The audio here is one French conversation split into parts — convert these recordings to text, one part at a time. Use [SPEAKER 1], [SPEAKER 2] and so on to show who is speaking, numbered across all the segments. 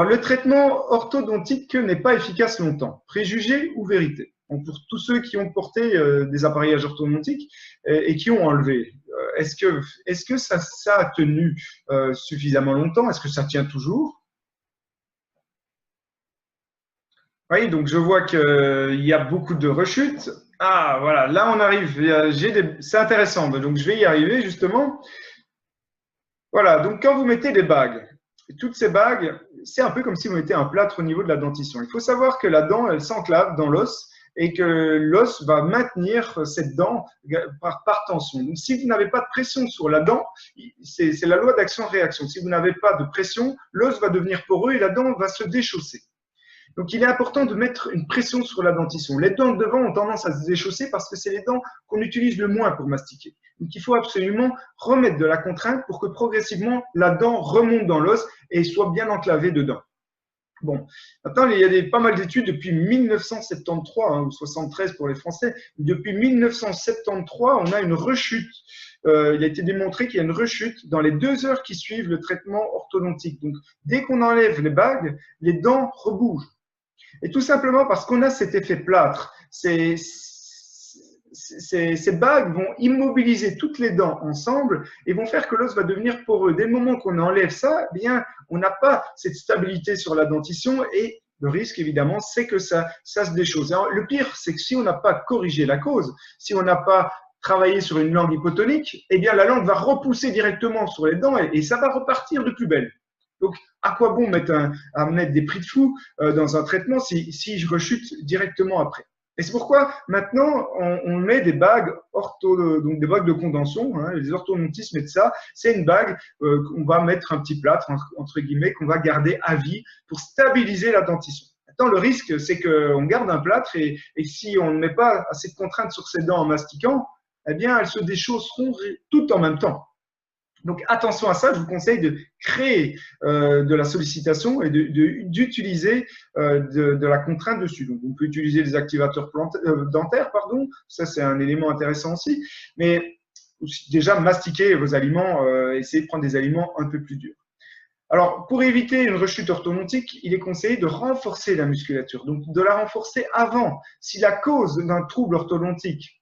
[SPEAKER 1] Alors, le traitement orthodontique n'est pas efficace longtemps. Préjugé ou vérité? Donc, pour tous ceux qui ont porté des appareillages orthodontiques et qui ont enlevé, est-ce que ça a tenu suffisamment longtemps? Est-ce que ça tient toujours? Oui, donc je vois qu'il y a beaucoup de rechutes. Ah, voilà, là on arrive. C'est intéressant, donc je vais y arriver justement. Voilà, donc quand vous mettez des bagues, toutes ces bagues, c'est un peu comme si vous mettez un plâtre au niveau de la dentition. Il faut savoir que la dent, elle s'enclave dans l'os et que l'os va maintenir cette dent par tension. Donc, si vous n'avez pas de pression sur la dent, c'est la loi d'action-réaction. Si vous n'avez pas de pression, l'os va devenir poreux et la dent va se déchausser. Donc, il est important de mettre une pression sur la dentition. Les dents de devant ont tendance à se déchausser parce que c'est les dents qu'on utilise le moins pour mastiquer. Donc, il faut absolument remettre de la contrainte pour que progressivement la dent remonte dans l'os et soit bien enclavée dedans. Bon, maintenant, il y a pas mal d'études depuis 1973, ou 73 pour les Français. Depuis 1973, on a une rechute. Il a été démontré qu'il y a une rechute dans les 2 heures qui suivent le traitement orthodontique. Donc, dès qu'on enlève les bagues, les dents rebougent. Et tout simplement parce qu'on a cet effet plâtre. Ces bagues vont immobiliser toutes les dents ensemble et vont faire que l'os va devenir poreux. Dès le moment qu'on enlève ça, eh bien, on n'a pas cette stabilité sur la dentition et le risque, évidemment, c'est que ça se déchausse. Alors, le pire, c'est que si on n'a pas corrigé la cause, si on n'a pas travaillé sur une langue hypotonique, eh bien, la langue va repousser directement sur les dents et ça va repartir de plus belle. Donc, à quoi bon mettre des prix de fou dans un traitement si je rechute directement après? Et c'est pourquoi maintenant on met des bagues donc des bagues de contention. Les orthodontistes mettent ça. C'est une bague qu'on va mettre un petit plâtre entre guillemets qu'on va garder à vie pour stabiliser la dentition. Maintenant, le risque, c'est qu'on garde un plâtre et si on ne met pas assez de contraintes sur ses dents en mastiquant, eh bien, elles se déchausseront toutes en même temps. Donc, attention à ça, je vous conseille de créer de la sollicitation et d'utiliser de la contrainte dessus. Donc, on peut utiliser des activateurs dentaires, pardon. Ça, c'est un élément intéressant aussi. Mais déjà, mastiquer vos aliments, essayez de prendre des aliments un peu plus durs. Alors, pour éviter une rechute orthodontique, il est conseillé de renforcer la musculature, donc de la renforcer avant. Si la cause d'un trouble orthodontique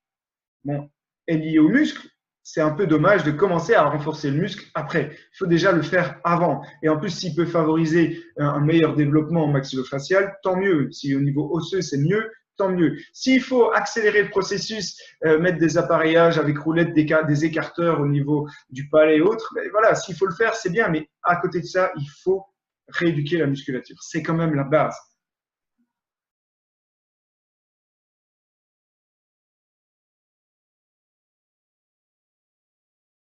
[SPEAKER 1] est liée au muscle, c'est un peu dommage de commencer à renforcer le muscle après. Il faut déjà le faire avant. Et en plus, s'il peut favoriser un meilleur développement maxillofacial, tant mieux. Si au niveau osseux, c'est mieux, tant mieux. S'il faut accélérer le processus, mettre des appareillages avec roulettes, des écarteurs au niveau du palais et autres, ben voilà, s'il faut le faire, c'est bien. Mais à côté de ça, il faut rééduquer la musculature. C'est quand même la base.